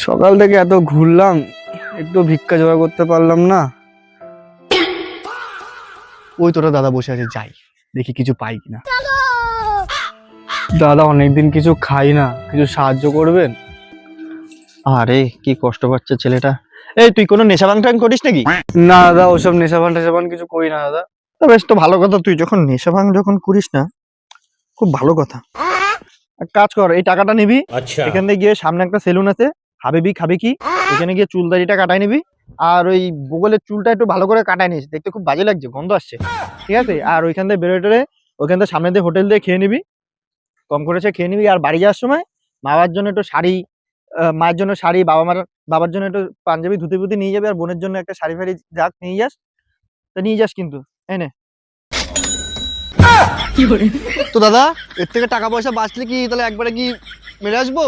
সকাল থেকে এত ঘুরলাম, একটু ভিক্ষা জোগাড় করতে পারলাম না। ওই তোরা দাদা বসে আছে, যাই দেখি কিছু পাই কিনা। দাদা অনেকদিন কিছু খাই না, কিছু সাহায্য করবেন? আরে কি কষ্ট পাচ্ছে ছেলেটা। এই তুই কোনো নেশা ভাঙ করিস নাকি? না দাদা, ওসব নেশাপান টেশাপান কিছু করি না দাদা। তা বেশ তো ভালো কথা, তুই যখন নেশা ভাঙ যখন করিস না, খুব ভালো কথা। এক কাজ কর, এই টাকাটা নিবি, আচ্ছা এখান থেকে গিয়ে সামনে একটা সেলুন আছে, হাবিবি খাবি কি, এখানে গিয়ে চুল দাড়িটা কাটাই নিবি। আর ওই বগলের চুলটা একটু ভালো করে কাটাই নিস, দেখতে খুব বাজে লাগছে, গন্ধ আসছে, ঠিক আছে? আর ওইখান থেকে বেরোয় ওইখান থেকে সামনে দিয়ে হোটেল দিয়ে খেয়ে নিবি, কম করেছে খেয়ে নিবি। আর বাড়ি যাওয়ার সময় বাবার জন্য একটু শাড়ি, মায়ের জন্য শাড়ি, বাবার জন্য একটু পাঞ্জাবি ধুতি পুতি নিয়ে যাবে, আর বোনের জন্য একটা শাড়ি ফাড়ি যাক নিয়ে যাস, তা নিয়ে যাস কিন্তু। এনে তো দাদা, এর থেকে টাকা পয়সা বাঁচলে কি তাহলে একবারে কি মেরে আসবো?